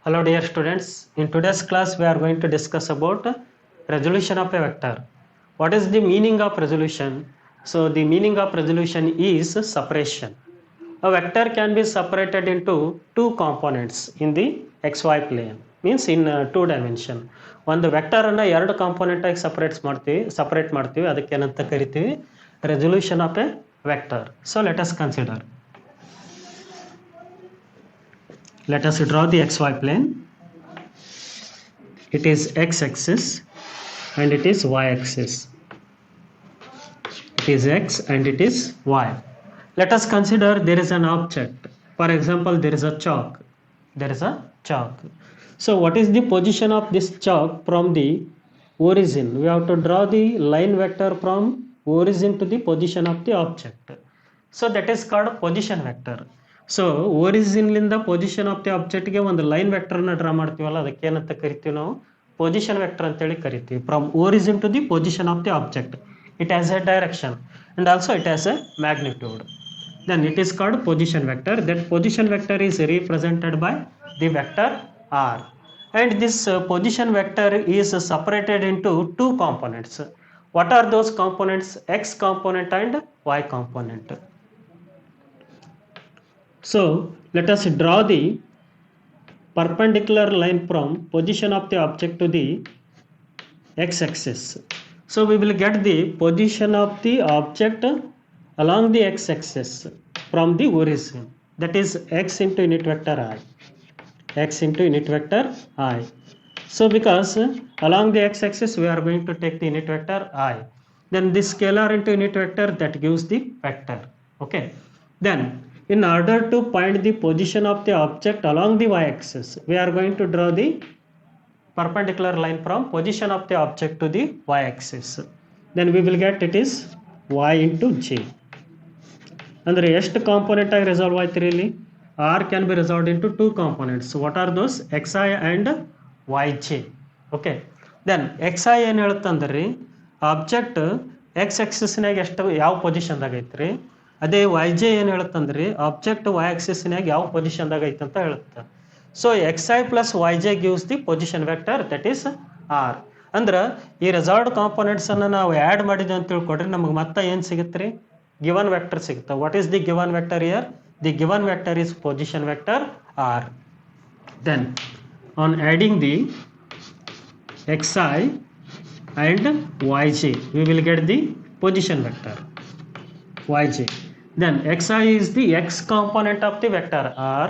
Hello dear students, in today's class we are going to discuss about resolution of a vector. What is the meaning of resolution? So the meaning of resolution is separation. A vector can be separated into two components in the xy plane, means in two dimension. ಒಂದು vector ಅನ್ನ ಎರಡು component ಆಗಿ separate ಮಾಡ್ತೀವಿ ಅದಕ್ಕೆ ಏನಂತ ಕರಿತೀವಿ resolution of A vector. So let us consider. Let us draw the xy plane. It is x-axis and it is y-axis. It is x and it is y. Let us consider there is an object. For example, there is a chalk. There is a chalk. So what is the position of this chalk from the origin? We have to draw the line vector from origin to the position of the object. So that is called position vector. So ಒರಿಜಿನ್ಲಿಂದ position of the ಆಬ್ಜೆಕ್ಟ್ಗೆ ಒಂದು line ವೆಕ್ಟರ್ನ draw ಮಾಡ್ತೀವಲ್ಲ ಅದಕ್ಕೆ ಏನಂತ ಕರಿತೀವಿ ನಾವು position vector ಅಂತೇಳಿ ಕರಿತೀವಿ. From origin to the position of the object it has a direction and also it has a magnitude. Then it is called position vector. That position vector is represented by the vector R and this position vector is separated into two components. What are those components? X component and y component. So let us draw the perpendicular line from position of the object to the x-axis. So we will get the position of the object along the x-axis from the origin. That is x into unit vector I. X into unit vector I. So because along the x-axis we are going to take the unit vector I. Then this scalar into unit vector that gives the vector. Okay. Then in order to find the position of the object along the y-axis, we are going to draw the perpendicular line from position of the object to the y-axis. Then we will get it is y into j. ಅಂದರೆ ಎಷ್ಟು component ಆಗಿ resolve ಆಯ್ತು ಇಲ್ಲಿ? R can be resolved into two components. So what are those? xi and yj. Okay. Then xi ಏನು ಹೇಳುತ್ತಂದ್ರಿ object X ಆಕ್ಸಿಸ್ನಾಗ ಎಷ್ಟು ಯಾವ ಪೊಸಿಷನ್ದಾಗ ಐತ್ರಿ, ಅದೇ ವೈ ಜೆ ಏನು ಹೇಳುತ್ತಂದ್ರಿ ಆಬ್ಜೆಕ್ಟ್ ವೈ ಆಕ್ಸಿಸ್ನಾಗ ಯಾವ ಪೊಸಿಷನ್ದಾಗ ಐತೆ ಅಂತ ಹೇಳುತ್ತೆ. So x i plus y j gives the position vector that is R. ಅಂದ್ರೆ ಈ ರೆಸಾಲ್ವ್ಡ್ ಕಾಂಪೋನೆಂಟ್ಸನ್ನು ನಾವು ಆ್ಯಡ್ ಮಾಡಿದ್ವಿ ಅಂತ ತಿಳ್ಕೊಡ್ರಿ ನಮಗೆ ಮತ್ತೆ ಏನು ಸಿಗುತ್ತೆ ರೀ? ಗಿವನ್ ವೆಕ್ಟರ್ ಸಿಗುತ್ತೆ. What is the given vector year? The given vector is position vector R. Then on adding the xi and yj we will get the position vector yj. Then xi is the x component of the vector R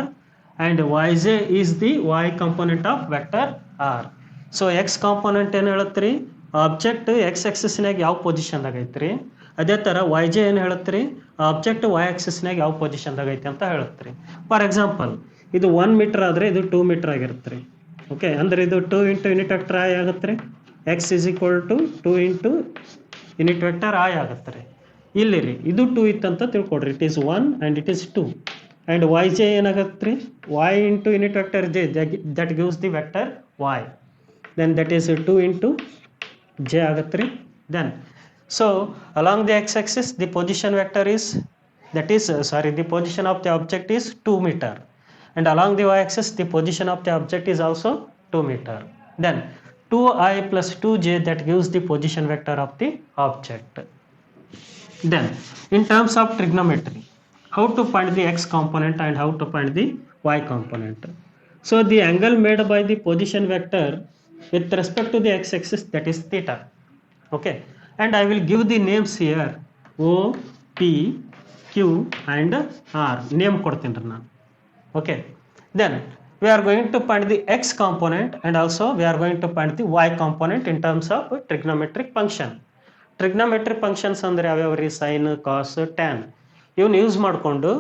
and yj is the y component of vector R. So x component ಏನು ಹೇಳುತ್ತೀರಿ? Object X ಆಕ್ಸಿಸ್ನಾಗ ಯಾವ ಪೊಸಿಷನ್ದಾಗ ಐತ್ರಿ, ಅದೇ ಥರ Y J ಏನು ಹೇಳುತ್ತೀರಿ object Y ಆಕ್ಸಿಸ್ನಾಗ ಯಾವ ಪೊಸಿಷನ್ದಾಗ ಐತೆ ಅಂತ ಹೇಳುತ್ತೀರಿ. ಫಾರ್ ಎಕ್ಸಾಂಪಲ್ ಇದು 1 ಮೀಟರ್ ಆದರೆ ಇದು 2 ಮೀಟರ್ ಆಗಿರುತ್ತೆ ರೀ. ಓಕೆ, ಅಂದರೆ ಇದು 2 ಇಂಟು ಯೂನಿಟ್ ವೆಕ್ಟರ್ ಐ ಆಗುತ್ತೆ ರೀ. X is equal to 2 into unit vector I ಆಗುತ್ತೆ ರೀ. ಇಲ್ಲಿ ರೀ ಇದು 2 ಇತ್ತಂತ ತಿಳ್ಕೊಡ್ರಿ, it is 1 and it is 2 and Y J ಏನಾಗುತ್ತೆ ರೀ Y into unit vector J that gives the vector Y. Then that is 2 into J ಆಗುತ್ತೆ ರೀ. Then so along the x-axis the position vector is the position of the object is 2 meter and along the y-axis the position of the object is also 2 meter. Then 2i plus 2j that gives the position vector of the object. Then in terms of trigonometry, how to find the x component and how to find the y component? So the angle made by the position vector with respect to the x-axis that is theta. Okay, and I will give the names here O, P, Q and R. Name ಕೊಡ್ತೀನಿ ರೀ ನಾನು. Okay, then we are going to find the x component and also we are going to find the y component in terms of trigonometric function. Trigonometric functions ಅಂದರೆ ಯಾವ್ಯಾವ ರೀ? Sign, ಕಾಸ್, tan. ಇವನ್ನ use ಮಾಡಿಕೊಂಡು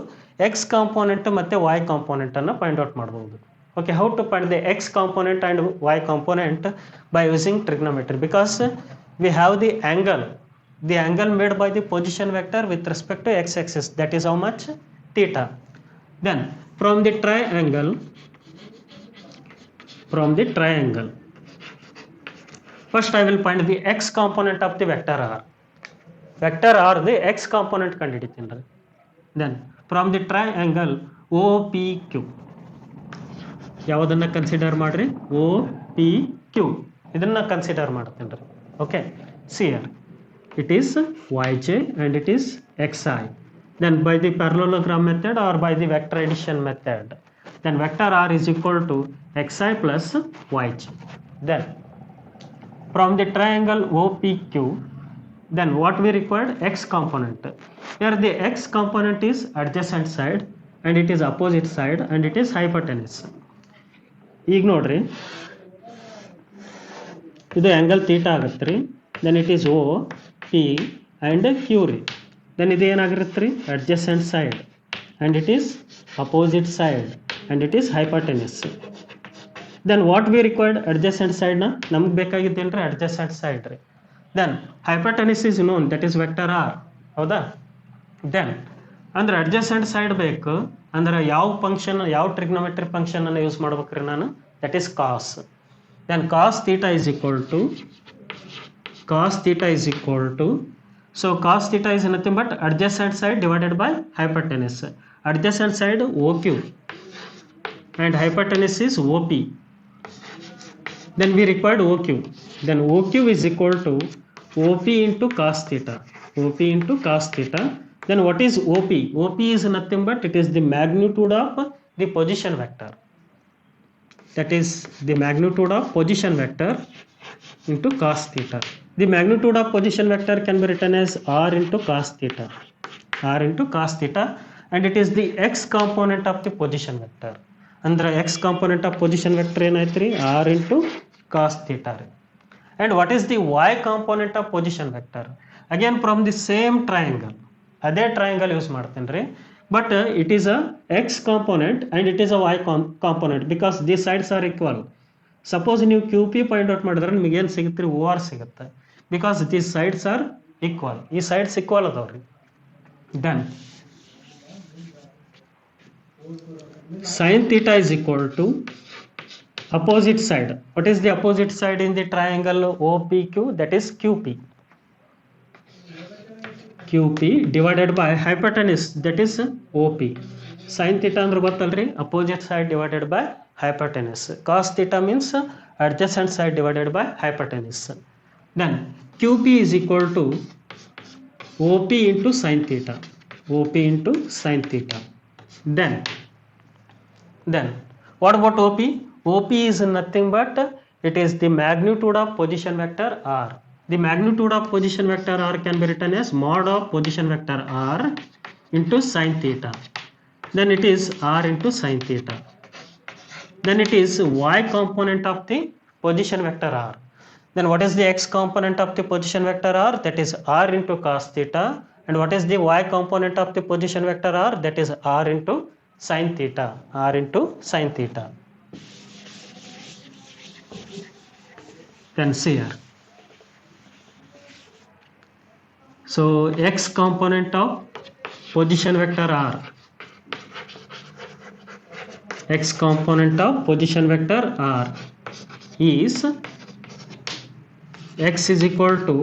X component ಮತ್ತು Y ಕಾಂಪೋನೆಂಟನ್ನು find out ಮಾಡ್ಬೋದು. Okay, how to find the x component and y component by using trigonometry? Because we have the angle made by the position vector with respect to x-axis, that is how much? Theta. Then from the triangle first I will find the x component of the vector R. Vector R the x component ಕಂಡುಹಿಡಿತೀನಿ. Then from the triangle OPQ ಯಾವುದನ್ನು consider ಮಾಡಿರಿ, O P Q ಇದನ್ನು consider ಮಾಡ್ತೀನಿ ರೀ. Okay, C R it is yj and it is xi. Then by the parallelogram method or by the vector addition method, then vector r is equal to xi plus yj. Then from the triangle OPQ, then what we required, x component. Here the x component is adjacent side and it is opposite side and it is hypotenuse. ಈಗ ನೋಡ್ರಿ, ಇದು angle theta ಆಗುತ್ತೆ ರೀ. Then it is O P and Q ರೀ. Then ಇದು ಏನಾಗಿರುತ್ತೆ ರೀ, adjacent side and it is opposite side and it is hypotenuse. Then what we required, adjacent ಸೈಡ್ನ ನಮ್ಗೆ ಬೇಕಾಗಿದ್ದೇನು ರೀ, ಅಡ್ಜಸೆಂಟ್ ಸೈಡ್ ರೀ. Then hypotenuse is known, that is vector R. ಹೌದಾ? ದೆನ್ ಅಂದ್ರೆ ಅಡ್ಜಸೆಂಟ್ ಸೈಡ್ ಬೇಕು ಅಂದ್ರೆ ಯಾವ ಫಂಕ್ಷನ್, ಯಾವ ಟ್ರಿಗ್ನೋಮೆಟ್ರಿ ಫಂಕ್ಷನನ್ನು ಯೂಸ್ ಮಾಡ್ಬೇಕು ರೀ ನಾನು, that is cos. Then cos theta is equal to so cos theta is nothing but adjacent side divided by hypotenuse. Adjacent side OQ and hypotenuse is OP. Then we required OQ. Then OQ is equal to OP into cos theta. OP into cos theta. Then what is OP? OP is nothing but it is the magnitude of the position vector. That is the magnitude of position vector into cos theta. The magnitude of position vector can be written as r into cos theta. R into cos theta, and it is the x component of the position vector. Andre x component of position vector ಏನಾಯ್ತು ರೀ, r into cos theta. And what is the y component of position vector? Again from the same triangle. ಅದೇ triangle use ಮಾಡ್ತೀನಿ ರೀ. But it is a x component and it is a y component because these sides are equal. Suppose ನೀವು Q P point out ಮಾಡಿದ್ರೆ ನಿಮಗೆ ಏನು ಸಿಗುತ್ತೆ ರೀ, O R ಸಿಗುತ್ತೆ. Because these sides are equal. ಈ ಸೈಡ್ಸ್ ಈಕ್ವಲ್ ಅದಾವ್ರಿ. Done. sin theta is equal to opposite side. What is the opposite side in the triangle OPQ? That is QP. QP divided by hypotenuse, that is OP. Sin theta ಅಂದ್ರೆ ಗೊತ್ತಲ್ರಿ, opposite side divided by hypotenuse. Cos theta means adjacent side divided by hypotenuse. Then QP is equal to OP into sin theta. OP into sin theta. Then what about OP? OP is nothing but it is the magnitude of position vector R. The magnitude of position vector r can be written as mod of position vector r into sin theta. Then it is r into sin theta. Then it is y component of the position vector r. Then what is the x component of the position vector r? That is r into cos theta. And what is the y component of the position vector r? That is r into sin theta. R into sin theta. Then see here. So x component of position vector r, x component of position vector r is x is equal to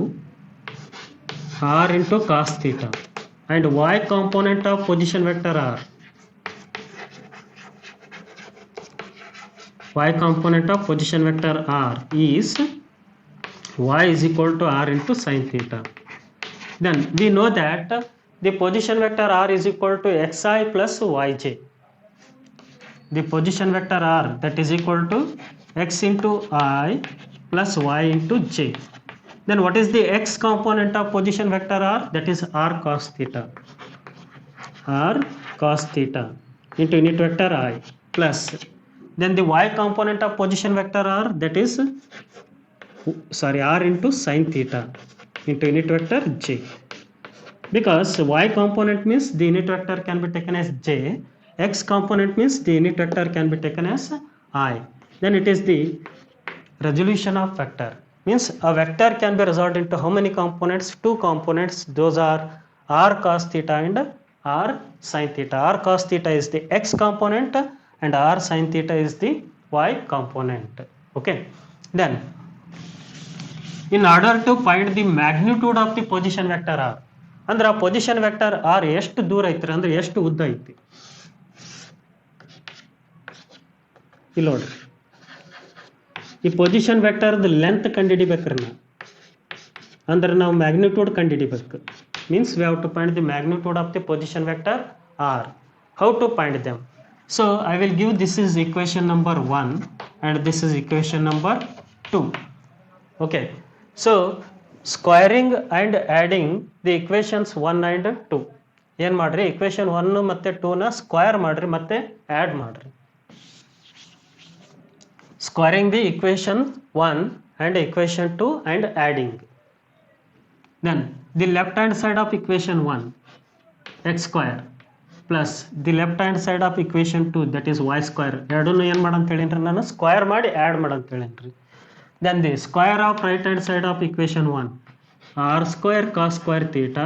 r into cos theta, and y component of position vector r, y component of position vector r is y is equal to r into sin theta. Then we know that the position vector r is equal to xi plus yj. The position vector r, that is equal to x into I plus y into j. Then what is the x component of position vector r? That is r cos theta. R cos theta into unit vector I plus. Then the y component of position vector r, that is r into sin theta into unit vector j. Because y component means the unit vector can be taken as j, x component means the unit vector can be taken as I. Then it is the resolution of vector. Means a vector can be resolved into how many components? Two components. Those are r cos theta and r sin theta. R cos theta is the x component and r sin theta is the y component. Okay. Then in order to find the magnitude of the position vector r, ಅಂದ್ರೆ ಆ position vector R ಎಷ್ಟು ದೂರ ಐತ್ರಿ, ಅಂದ್ರೆ ಎಷ್ಟು ಉದ್ದ ಐತಿ. ಇಲ್ಲಿ ನೋಡ್ರಿ ಈ ಪೊಸಿಷನ್ ವೆಕ್ಟರ್ದ ಲೆಂತ್ ಕಂಡುಹಿಡಿಬೇಕ್ರಿ ನಾವು ಅಂದ್ರೆ ನಾವು ಮ್ಯಾಗ್ನಿಟ್ಯೂಡ್ ಕಂಡುಹಿಡಿಬೇಕು means we have to find the magnitude of the position vector r. How to find them? So I will give this is equation number 1 and this is equation number 2. Okay, so squaring and adding the equations 1 and 2 ಏನು ಮಾಡ್ರಿ equation 1 ಮತ್ತು 2 ನ square ಮಾಡ್ರಿ ಮತ್ತೆ add ಮಾಡ್ರಿ squaring the equation 1 and equation 2 and adding. Then the left hand side of equation 1 x square plus the left hand side of equation 2 that is y square ಎರಡನ್ನು ಏನು ಮಾಡಂತ ಹೇಳಿನ್ರಿ ನಾನು ಸ್ಕ್ವೇರ್ ಮಾಡಿ ಆ್ಯಡ್ ಮಾಡಂತ ಹೇಳಿನ್ರಿ. Then the square of right hand side of equation 1 r square cos square theta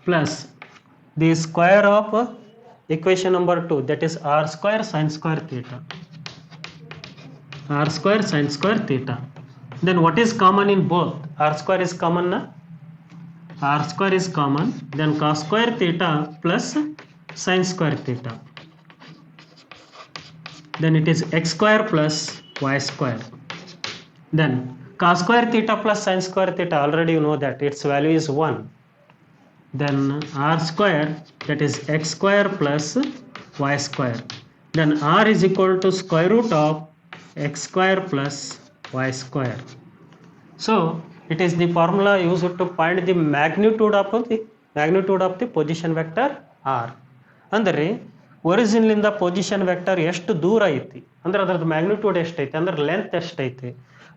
plus the square of equation number 2 that is r square sin square theta. R square sin square theta. Then what is common in both? R square is common na? R square is common. Then cos square theta plus sin square theta. Then it is x square plus y square. Then cos square theta plus sin square theta, already you know that its value is 1. Then r square, that is x square plus y square. Then r is equal to square root of x square plus y square. So it is the formula used to find the magnitude of the position vector r. ಅಂದರೆ ಒರಿಜಿನ್ಲಿಂದ position vector ಎಷ್ಟು ದೂರ ಐತಿ ಅಂದ್ರೆ ಅದರದ್ದು magnitude ಎಷ್ಟೈತಿ ಅಂದ್ರೆ length ಎಷ್ಟೈತಿ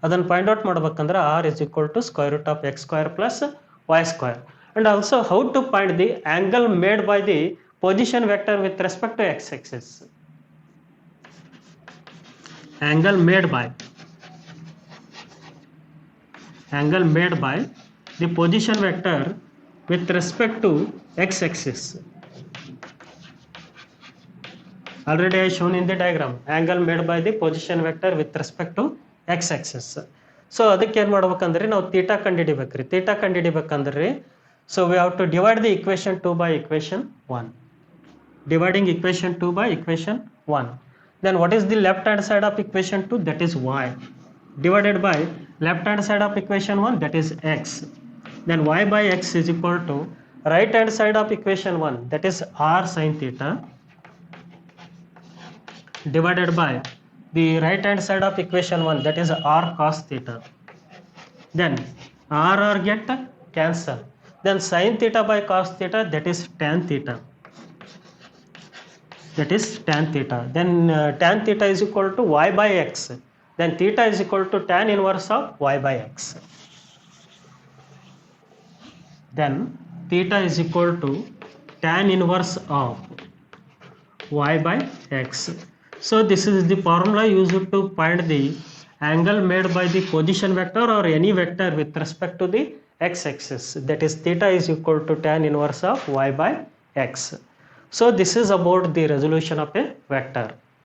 ಅದನ್ನು ಫೈಂಡ್ ಔಟ್ ಮಾಡ್ಬೇಕಂದ್ರೆ r is equal to square root of x square plus y square. And also how to find the angle made by the position vector with respect to x axis. Angle made by the position vector with respect to x axis. Already I shown in the diagram angle made by the position vector with respect to x axis. So ಅದಕ್ಕೆ ಏನು ಮಾಡ್ಬೇಕಂದ್ರೆ ನಾವು theta ಕಂಡುಹಿಡಿಬೇಕ್ರಿ. Theta ಕಂಡುಹಿಡಿಬೇಕಂದ್ರೆ so we have to divide the equation 2 by equation 1. Dividing equation 2 by equation 1. Then what is the left hand side of equation 2? That is y. Divided by left hand side of equation 1, that is x. Then y by x is equal to right hand side of equation 1, that is r sin theta, divided by the right hand side of equation 1, that is r cos theta. Then r get cancel. Then sin theta by cos theta, that is tan theta. Then tan theta is equal to y by x. Then theta is equal to tan inverse of y by x. Then theta is equal to tan inverse of y by x. So this is the formula used to find the angle made by the position vector or any vector with respect to the x axis. That is theta is equal to tan inverse of y by x. So this is about the resolution of a vector.